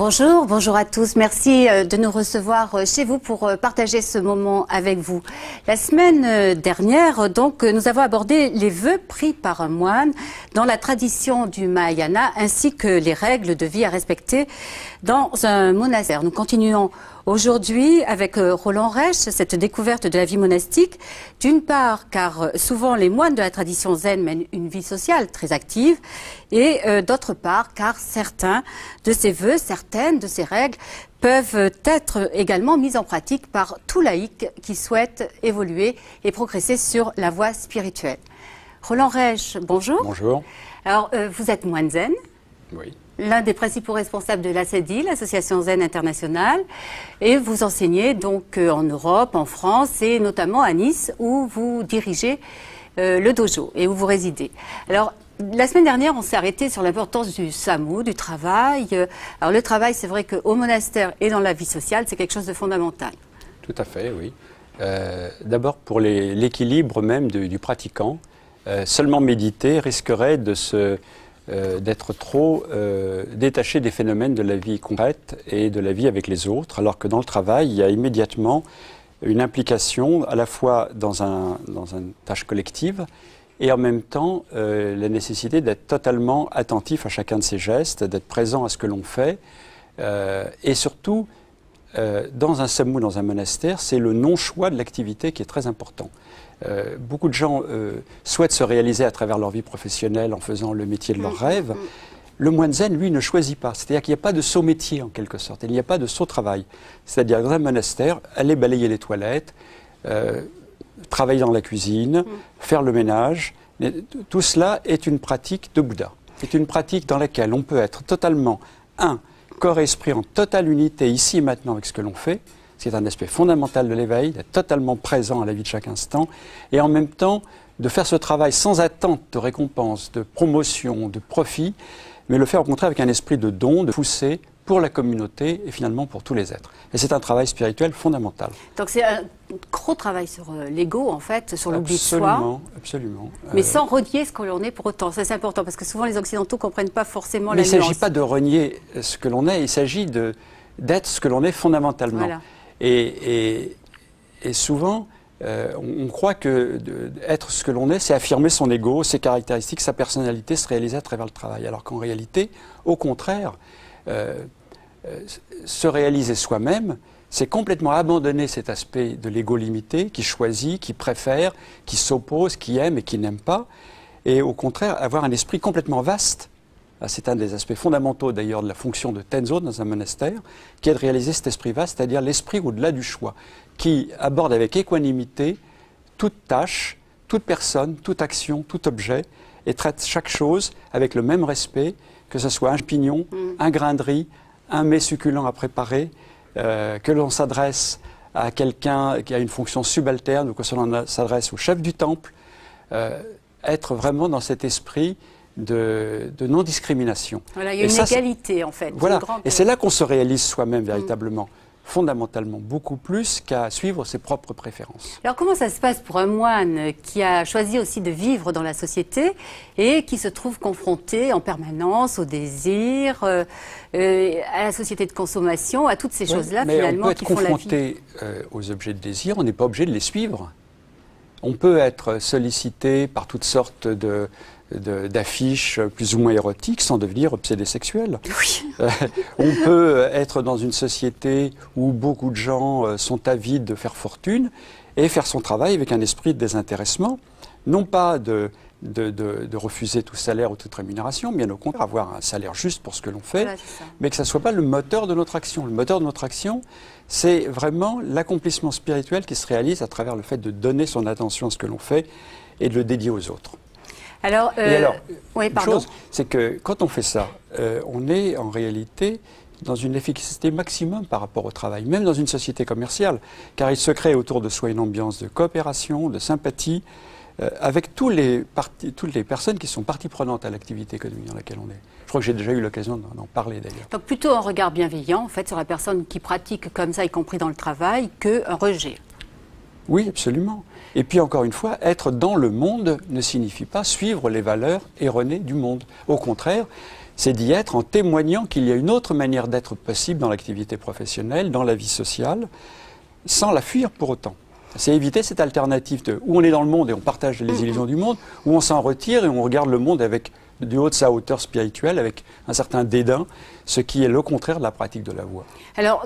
Bonjour, bonjour à tous. Merci de nous recevoir chez vous pour partager ce moment avec vous. La semaine dernière, donc, nous avons abordé les vœux pris par un moine dans la tradition du Mahayana ainsi que les règles de vie à respecter dans un monastère. Nous continuons aujourd'hui avec Roland Reich, cette découverte de la vie monastique. D'une part, car souvent les moines de la tradition zen mènent une vie sociale très active, et d'autre part, car certains de ces vœux, certaines de ces règles peuvent être également mises en pratique par tout laïc qui souhaite évoluer et progresser sur la voie spirituelle. Roland Reich, bonjour. Bonjour. Alors, vous êtes moine zen. Oui. L'un des principaux responsables de l'ACEDI, l'Association Zen Internationale, et vous enseignez donc en Europe, en France et notamment à Nice où vous dirigez le dojo et où vous résidez. Alors, la semaine dernière, on s'est arrêté sur l'importance du SAMU, du travail. Alors le travail, c'est vrai qu'au monastère et dans la vie sociale, c'est quelque chose de fondamental. Tout à fait, oui. D'abord, pour l'équilibre même du pratiquant, seulement méditer risquerait d'être trop détaché des phénomènes de la vie concrète et de la vie avec les autres, alors que dans le travail, il y a immédiatement une implication à la fois dans une tâche collective et en même temps la nécessité d'être totalement attentif à chacun de ses gestes, d'être présent à ce que l'on fait, et surtout, dans un SAMU, dans un monastère, c'est le non-choix de l'activité qui est très important. Beaucoup de gens souhaitent se réaliser à travers leur vie professionnelle en faisant le métier de leur rêve. Le moine zen, lui, ne choisit pas. C'est-à-dire qu'il n'y a pas de saut métier, en quelque sorte. Il n'y a pas de saut travail. C'est-à-dire, dans un monastère, aller balayer les toilettes, travailler dans la cuisine, faire le ménage, tout cela est une pratique de Bouddha. C'est une pratique dans laquelle on peut être totalement, corps et esprit en totale unité, ici et maintenant, avec ce que l'on fait. C'est un aspect fondamental de l'éveil, d'être totalement présent à la vie de chaque instant, et en même temps de faire ce travail sans attente de récompense, de promotion, de profit, mais le faire au contraire avec un esprit de don, de pousser pour la communauté et finalement pour tous les êtres. Et c'est un travail spirituel fondamental. Donc c'est un gros travail sur l'ego, en fait, sur l'oubli de soi. Absolument, absolument. Mais sans renier ce que l'on est pour autant. Ça, c'est important, parce que souvent les Occidentaux ne comprennent pas forcément la nuance. Mais il ne s'agit pas de renier ce que l'on est, il s'agit d'être ce que l'on est fondamentalement. Voilà. Et souvent, on croit que être ce que l'on est, c'est affirmer son ego, ses caractéristiques, sa personnalité, se réaliser à travers le travail. Alors qu'en réalité, au contraire, se réaliser soi-même, c'est complètement abandonner cet aspect de l'ego limité qui choisit, qui préfère, qui s'oppose, qui aime et qui n'aime pas. Et au contraire, avoir un esprit complètement vaste. C'est un des aspects fondamentaux d'ailleurs de la fonction de Tenzo dans un monastère, qui est de réaliser cet esprit vaste, c'est-à-dire l'esprit au-delà du choix, qui aborde avec équanimité toute tâche, toute personne, toute action, tout objet, et traite chaque chose avec le même respect, que ce soit un champignon, un grain de riz, un mets succulent à préparer, que l'on s'adresse à quelqu'un qui a une fonction subalterne ou que l'on s'adresse au chef du temple, être vraiment dans cet esprit de non-discrimination. Voilà, il y a une égalité en fait. Voilà, et c'est là qu'on se réalise soi-même véritablement, fondamentalement, beaucoup plus qu'à suivre ses propres préférences. Alors comment ça se passe pour un moine qui a choisi aussi de vivre dans la société et qui se trouve confronté en permanence au désir, à la société de consommation, à toutes ces choses-là finalement qui font la vie. On peut être confronté aux objets de désir, on n'est pas obligé de les suivre. On peut être sollicité par toutes sortes d'affiches plus ou moins érotiques sans devenir obsédé sexuel. Oui. On peut être dans une société où beaucoup de gens sont avides de faire fortune et faire son travail avec un esprit de désintéressement, non pas de refuser tout salaire ou toute rémunération, bien au contraire, avoir un salaire juste pour ce que l'on fait, voilà, mais que ça ne soit pas le moteur de notre action. Le moteur de notre action, c'est vraiment l'accomplissement spirituel qui se réalise à travers le fait de donner son attention à ce que l'on fait et de le dédier aux autres. Alors, une chose, c'est que quand on fait ça, on est en réalité dans une efficacité maximum par rapport au travail, même dans une société commerciale, car il se crée autour de soi une ambiance de coopération, de sympathie, avec toutes les personnes qui sont partie prenante à l'activité économique dans laquelle on est. Je crois que j'ai déjà eu l'occasion d'en parler d'ailleurs. Donc plutôt un regard bienveillant en fait sur la personne qui pratique comme ça, y compris dans le travail, qu'un rejet. Oui, absolument. Et puis encore une fois, être dans le monde ne signifie pas suivre les valeurs erronées du monde. Au contraire, c'est d'y être en témoignant qu'il y a une autre manière d'être possible dans l'activité professionnelle, dans la vie sociale, sans la fuir pour autant. C'est éviter cette alternative de où on est dans le monde et on partage les illusions du monde, où on s'en retire et on regarde le monde avec du haut de sa hauteur spirituelle, avec un certain dédain, ce qui est le contraire de la pratique de la voie. Alors,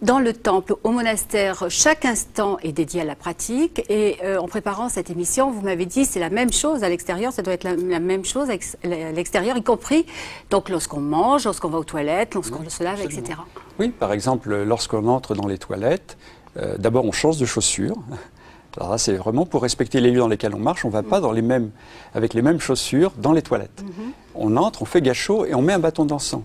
dans le temple, au monastère, chaque instant est dédié à la pratique. Et en préparant cette émission, vous m'avez dit c'est la même chose à l'extérieur, ça doit être la même chose à l'extérieur, y compris donc lorsqu'on mange, lorsqu'on va aux toilettes, lorsqu'on se lave, Absolument. etc. Oui, par exemple, lorsqu'on entre dans les toilettes, d'abord on change de chaussures. Alors là, c'est vraiment pour respecter les lieux dans lesquels on marche. On ne va pas avec les mêmes chaussures dans les toilettes. On entre, on fait gâchot et on met un bâton d'encens.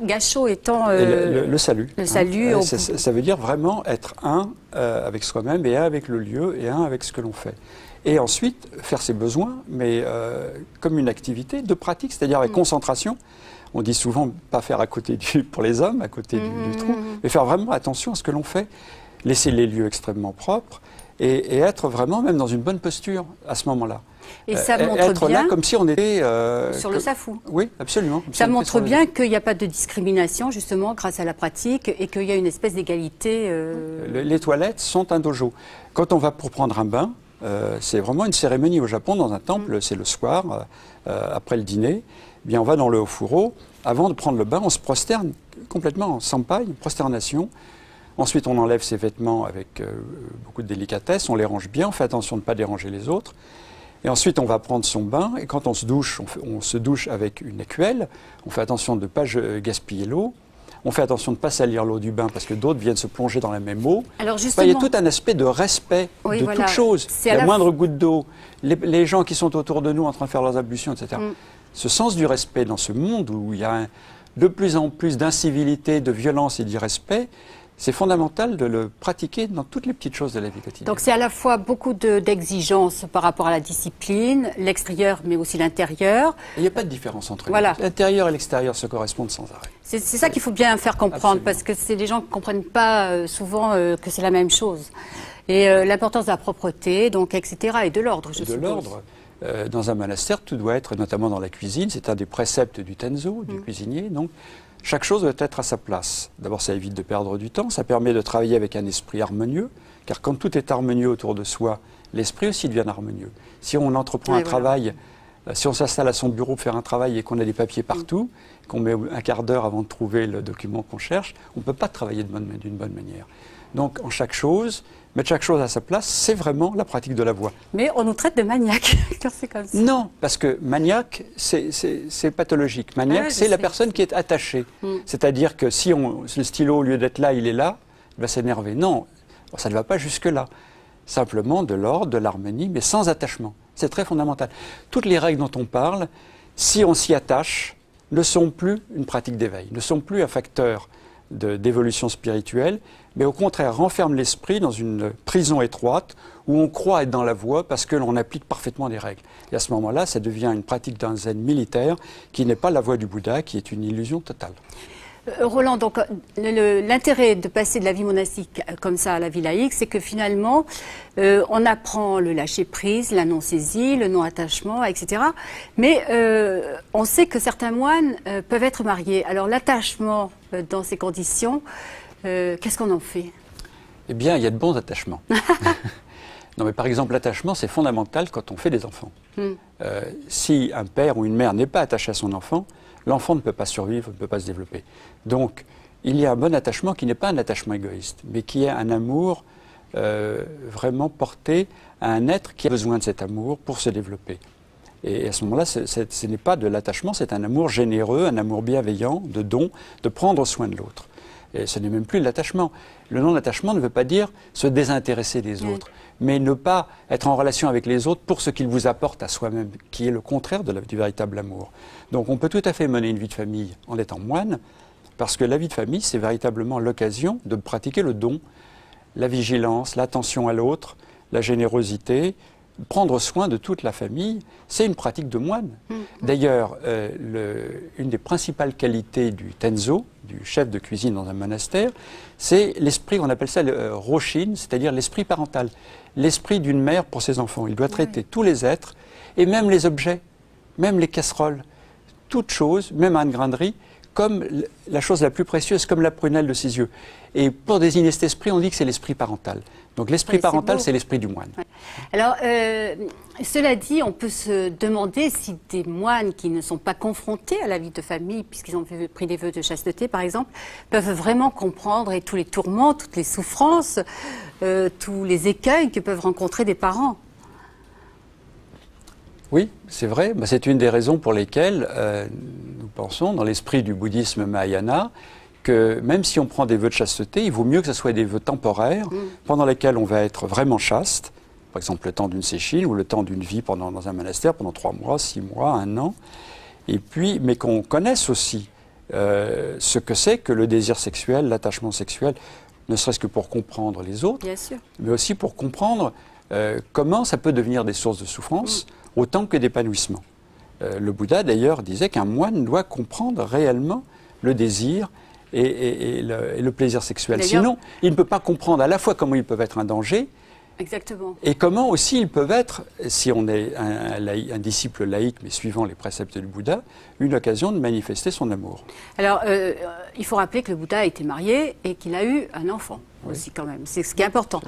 Gâchot étant le salut. Le salut. Ça veut dire vraiment être un avec soi-même et un avec le lieu et un avec ce que l'on fait. Et ensuite, faire ses besoins, mais comme une activité de pratique, c'est-à-dire avec concentration. On dit souvent pas faire à côté pour les hommes, à côté du trou, mais faire vraiment attention à ce que l'on fait. Laisser les lieux extrêmement propres. Et être vraiment même dans une bonne posture à ce moment-là. Et ça montre être bien là comme si on était... sur le safou. Oui, absolument. Ça montre bien qu'il n'y a pas de discrimination, justement, grâce à la pratique, et qu'il y a une espèce d'égalité. Les toilettes sont un dojo. Quand on va pour prendre un bain, c'est vraiment une cérémonie au Japon, dans un temple, c'est le soir, après le dîner. Eh bien, on va dans le Ofuro. Avant de prendre le bain, on se prosterne complètement en senpai, une prosternation. Ensuite, on enlève ses vêtements avec beaucoup de délicatesse, on les range bien, on fait attention de ne pas déranger les autres. Et ensuite, on va prendre son bain, et quand on se douche, on se douche avec une écuelle, on fait attention de ne pas gaspiller l'eau, on fait attention de ne pas salir l'eau du bain parce que d'autres viennent se plonger dans la même eau. Alors justement, il y a tout un aspect de respect de toute chose. La moindre goutte d'eau, les gens qui sont autour de nous en train de faire leurs ablutions, etc. Ce sens du respect dans ce monde où il y a de plus en plus d'incivilité, de violence et d'irrespect, c'est fondamental de le pratiquer dans toutes les petites choses de la vie quotidienne. Donc c'est à la fois beaucoup d'exigences par rapport à la discipline, l'extérieur mais aussi l'intérieur. Il n'y a pas de différence entre voilà. L'intérieur et l'extérieur se correspondent sans arrêt. C'est ça qu'il faut bien faire comprendre. Absolument. Parce que c'est des gens qui ne comprennent pas souvent que c'est la même chose. Et l'importance de la propreté, donc, etc. et de l'ordre, je suppose. De l'ordre. Dans un monastère, tout doit être, notamment dans la cuisine, c'est un des préceptes du tenzo, du cuisinier, donc. Chaque chose doit être à sa place. D'abord, ça évite de perdre du temps, ça permet de travailler avec un esprit harmonieux, car quand tout est harmonieux autour de soi, l'esprit aussi devient harmonieux. Si on entreprend un travail, si on s'installe à son bureau pour faire un travail et qu'on a des papiers partout, qu'on met un quart d'heure avant de trouver le document qu'on cherche, on ne peut pas travailler d'une bonne manière. Donc, en chaque chose, mettre chaque chose à sa place, c'est vraiment la pratique de la voie. Mais on nous traite de maniaque quand c'est comme ça. Non, parce que maniaque, c'est pathologique. Maniaque, c'est la personne qui est attachée. C'est-à-dire que si le stylo, au lieu d'être là, il est là, il va s'énerver. Non, ça ne va pas jusque-là. Simplement de l'ordre, de l'harmonie, mais sans attachement. C'est très fondamental. Toutes les règles dont on parle, si on s'y attache, ne sont plus une pratique d'éveil, ne sont plus un facteur d'évolution spirituelle, mais au contraire renferment l'esprit dans une prison étroite où on croit être dans la voie parce que l'on applique parfaitement des règles. Et à ce moment-là, ça devient une pratique d'un zen militaire qui n'est pas la voie du Bouddha, qui est une illusion totale. Roland, donc l'intérêt de passer de la vie monastique comme ça à la vie laïque, c'est que finalement, on apprend le lâcher-prise, la non-saisie, le non-attachement, etc. Mais on sait que certains moines peuvent être mariés. Alors l'attachement dans ces conditions, qu'est-ce qu'on en fait? Eh bien, il y a de bons attachements. Non, mais par exemple, l'attachement, c'est fondamental quand on fait des enfants. Si un père ou une mère n'est pas attaché à son enfant, l'enfant ne peut pas survivre, ne peut pas se développer. Donc, il y a un bon attachement qui n'est pas un attachement égoïste, mais qui est un amour vraiment porté à un être qui a besoin de cet amour pour se développer. Et à ce moment-là, ce n'est pas de l'attachement, c'est un amour généreux, un amour bienveillant, de don, de prendre soin de l'autre. Et ce n'est même plus l'attachement. Le non-attachement ne veut pas dire se désintéresser des autres, mais ne pas être en relation avec les autres pour ce qu'ils vous apportent à soi-même, qui est le contraire du véritable amour. Donc on peut tout à fait mener une vie de famille en étant moine, parce que la vie de famille, c'est véritablement l'occasion de pratiquer le don, la vigilance, l'attention à l'autre, la générosité, prendre soin de toute la famille, c'est une pratique de moine. D'ailleurs, une des principales qualités du tenzo, du chef de cuisine dans un monastère, c'est l'esprit, on appelle ça le roshin, c'est-à-dire l'esprit parental, l'esprit d'une mère pour ses enfants. Il doit traiter tous les êtres, et même les objets, même les casseroles, toute chose, même un grain de riz, comme la chose la plus précieuse, comme la prunelle de ses yeux. Et pour désigner cet esprit, on dit que c'est l'esprit parental. Donc l'esprit parental, c'est l'esprit du moine. Ouais. Alors, cela dit, on peut se demander si des moines qui ne sont pas confrontés à la vie de famille, puisqu'ils ont pris des vœux de chasteté, par exemple, peuvent vraiment comprendre et tous les tourments, toutes les souffrances, tous les écueils que peuvent rencontrer des parents. Oui, c'est vrai. C'est une des raisons pour lesquelles nous pensons, dans l'esprit du bouddhisme Mahayana, que même si on prend des vœux de chasteté, il vaut mieux que ce soit des vœux temporaires, pendant lesquels on va être vraiment chaste, par exemple le temps d'une séchine ou le temps d'une vie dans un monastère pendant 3 mois, 6 mois, 1 an, et puis, mais qu'on connaisse aussi ce que c'est que le désir sexuel, l'attachement sexuel, ne serait-ce que pour comprendre les autres, Bien sûr. mais aussi pour comprendre comment ça peut devenir des sources de souffrance, autant que d'épanouissement. Le Bouddha, d'ailleurs, disait qu'un moine doit comprendre réellement le désir et le plaisir sexuel. Sinon, il ne peut pas comprendre à la fois comment ils peuvent être un danger, exactement, et comment aussi ils peuvent être, si on est un disciple laïque, mais suivant les préceptes du Bouddha, une occasion de manifester son amour. Alors, il faut rappeler que le Bouddha a été marié et qu'il a eu un enfant. Aussi quand même, c'est ce qui est important.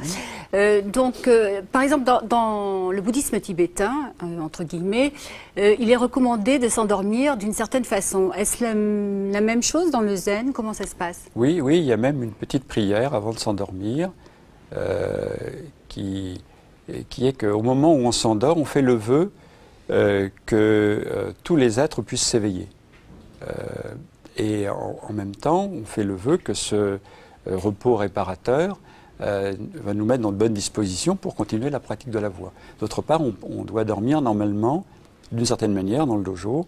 Par exemple, dans le bouddhisme tibétain, entre guillemets, il est recommandé de s'endormir d'une certaine façon. Est-ce la même chose dans le zen? Comment ça se passe? Oui, il y a même une petite prière avant de s'endormir, qui est qu'au moment où on s'endort, on fait le vœu que tous les êtres puissent s'éveiller. Et en même temps, on fait le vœu que ce repos réparateur va nous mettre dans de bonnes dispositions pour continuer la pratique de la voie. D'autre part, on doit dormir normalement, d'une certaine manière, dans le dojo,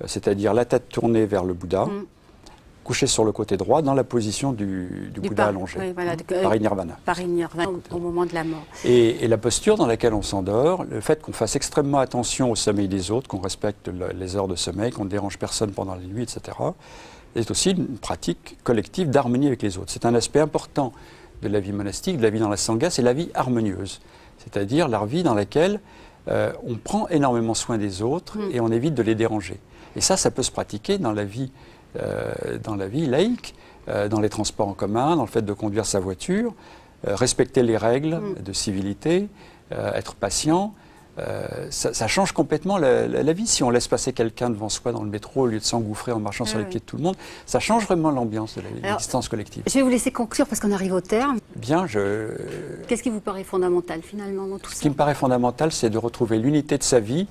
c'est-à-dire la tête tournée vers le Bouddha, couché sur le côté droit, dans la position du Bouddha allongé, oui, voilà, parinirvana. Parinirvana, au moment de la mort. Et la posture dans laquelle on s'endort, le fait qu'on fasse extrêmement attention au sommeil des autres, qu'on respecte les heures de sommeil, qu'on ne dérange personne pendant la nuit, etc., c'est aussi une pratique collective d'harmonie avec les autres. C'est un aspect important de la vie monastique, de la vie dans la sangha, c'est la vie harmonieuse. C'est-à-dire la vie dans laquelle on prend énormément soin des autres et on évite de les déranger. Et ça peut se pratiquer dans la vie laïque, dans les transports en commun, dans le fait de conduire sa voiture, respecter les règles de civilité, être patient. Ça change complètement la vie. Si on laisse passer quelqu'un devant soi dans le métro au lieu de s'engouffrer en marchant sur les pieds de tout le monde, ça change vraiment l'ambiance de l'existence collective. Je vais vous laisser conclure parce qu'on arrive au terme. Bien, Qu'est-ce qui vous paraît fondamental finalement dans tout ça? Ce qui me paraît fondamental, c'est de retrouver l'unité de sa vie,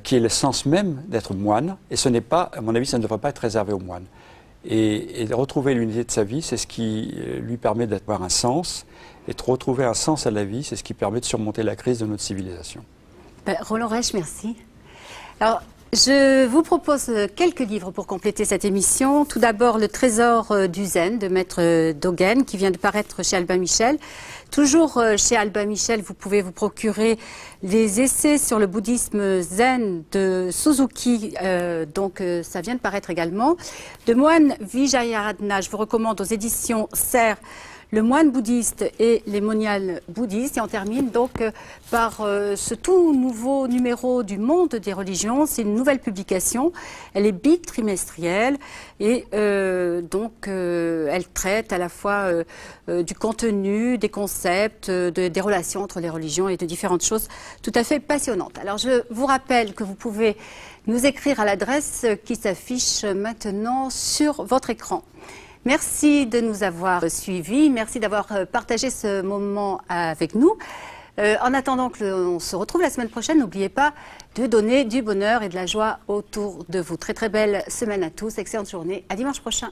qui est le sens même d'être moine. Et ce n'est pas, à mon avis, ça ne devrait pas être réservé aux moines. Et de retrouver l'unité de sa vie, c'est ce qui lui permet d'avoir un sens. Et de retrouver un sens à la vie, c'est ce qui permet de surmonter la crise de notre civilisation. Roland Reich, merci. Alors, je vous propose quelques livres pour compléter cette émission. Tout d'abord, Le Trésor du Zen de Maître Dogen, qui vient de paraître chez Albin Michel. Toujours chez Albin Michel, vous pouvez vous procurer les essais sur le bouddhisme zen de Suzuki, ça vient de paraître également. De Moine Vijayaradna, je vous recommande aux éditions Serre, Le moine bouddhiste et les moniales bouddhistes. Et on termine donc par ce tout nouveau numéro du Monde des religions. C'est une nouvelle publication. Elle est bitrimestrielle et elle traite à la fois du contenu, des concepts, des relations entre les religions et de différentes choses tout à fait passionnantes. Alors je vous rappelle que vous pouvez nous écrire à l'adresse qui s'affiche maintenant sur votre écran. Merci de nous avoir suivis, merci d'avoir partagé ce moment avec nous. En attendant que l'on se retrouve la semaine prochaine, n'oubliez pas de donner du bonheur et de la joie autour de vous. Très très belle semaine à tous, excellente journée, à dimanche prochain.